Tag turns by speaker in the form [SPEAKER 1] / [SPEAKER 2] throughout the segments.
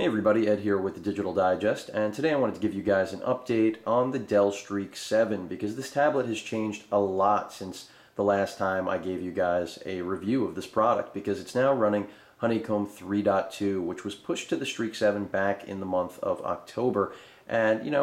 [SPEAKER 1] Hey everybody, Ed here with the Digital Digest, and today I wanted to give you guys an update on the Dell Streak 7 because this tablet has changed a lot since the last time I gave you guys a review of this product, because it's now running Honeycomb 3.2, which was pushed to the Streak 7 back in the month of October. And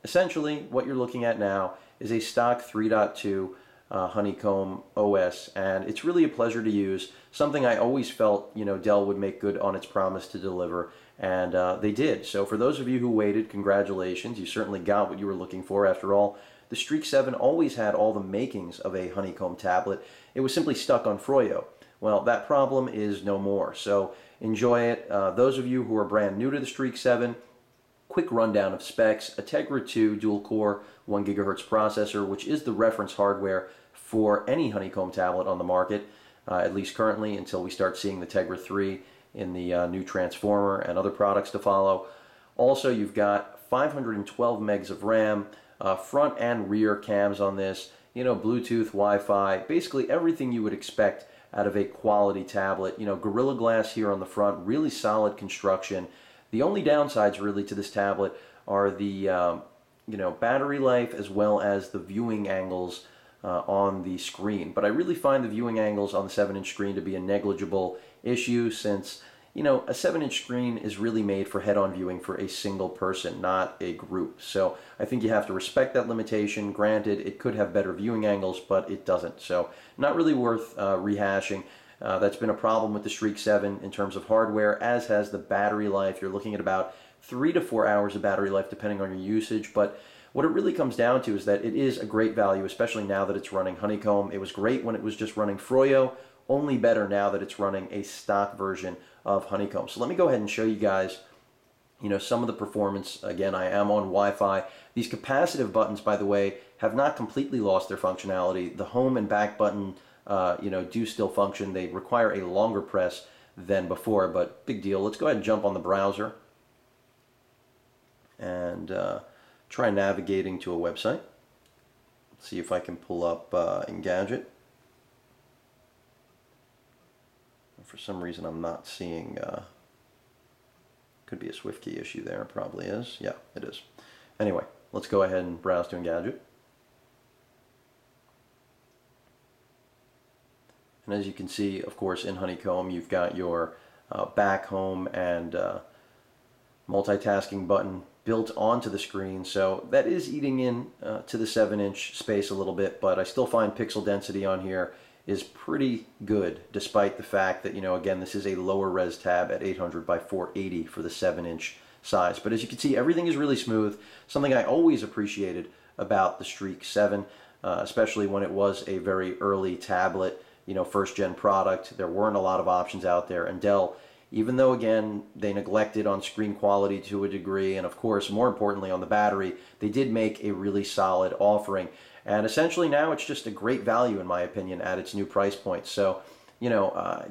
[SPEAKER 1] essentially what you're looking at now is a stock 3.2 Honeycomb OS, and it's really a pleasure to use. Something I always felt Dell would make good on its promise to deliver, and they did. So for those of you who waited, congratulations. You certainly got what you were looking for. After all, the Streak 7 always had all the makings of a Honeycomb tablet. It was simply stuck on Froyo. Well, that problem is no more, so enjoy it. Those of you who are brand new to the Streak 7, quick rundown of specs: a Tegra 2 dual-core 1 GHz processor, which is the reference hardware for any Honeycomb tablet on the market, at least currently, until we start seeing the Tegra 3 in the new Transformer and other products to follow. Also, you've got 512 megs of RAM, front and rear cams on this, Bluetooth, Wi-Fi, basically everything you would expect out of a quality tablet. Gorilla Glass here on the front, really solid construction. The only downsides really to this tablet are the battery life as well as the viewing angles on the screen. But I really find the viewing angles on the 7-inch screen to be a negligible issue, since a 7-inch screen is really made for head-on viewing for a single person, not a group. So I think you have to respect that limitation. Granted, it could have better viewing angles, but it doesn't. So not really worth rehashing. That's been a problem with the Streak 7 in terms of hardware, as has the battery life. You're looking at about 3 to 4 hours of battery life depending on your usage, but what it really comes down to is that it is a great value, especially now that it's running Honeycomb. It was great when it was just running Froyo, only better now that it's running a stock version of Honeycomb. So let me go ahead and show you guys some of the performance. Again, I am on Wi-Fi. These capacitive buttons, by the way, have not completely lost their functionality. The home and back button do still function. They require a longer press than before, but big deal. Let's go ahead and jump on the browser and try navigating to a website. Let's see if I can pull up Engadget. For some reason I'm not seeing, could be a SwiftKey issue there, probably is. Yeah, it is. Anyway, let's go ahead and browse to Engadget. And as you can see, of course, in Honeycomb, you've got your back, home, and multitasking button built onto the screen. So that is eating in to the 7-inch space a little bit, but I still find pixel density on here is pretty good, despite the fact that, again, this is a lower res tab at 800 by 480 for the 7-inch size. But as you can see, everything is really smooth, something I always appreciated about the Streak 7, especially when it was a very early tablet, first-gen product. There weren't a lot of options out there, and Dell, even though, again, they neglected on screen quality to a degree, and of course, more importantly, on the battery, they did make a really solid offering. And essentially now it's just a great value, in my opinion, at its new price point. So,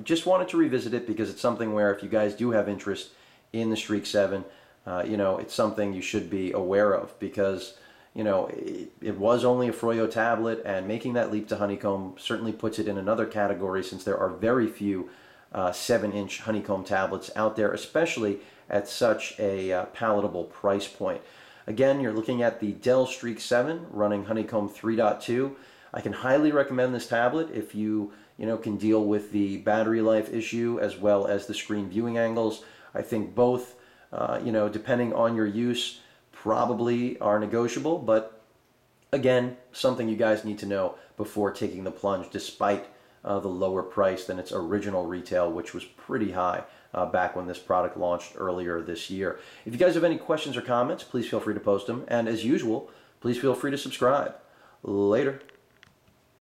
[SPEAKER 1] just wanted to revisit it because it's something where if you guys do have interest in the Streak 7, it's something you should be aware of, because it was only a Froyo tablet, and making that leap to Honeycomb certainly puts it in another category, since there are very few 7-inch Honeycomb tablets out there, especially at such a palatable price point. Again, you're looking at the Dell Streak 7 running Honeycomb 3.2. I can highly recommend this tablet if you can deal with the battery life issue as well as the screen viewing angles. I think both, depending on your use, probably are negotiable, but again, something you guys need to know before taking the plunge, despite the lower price than its original retail, which was pretty high back when this product launched earlier this year. If you guys have any questions or comments, please feel free to post them, and as usual, please feel free to subscribe. Later.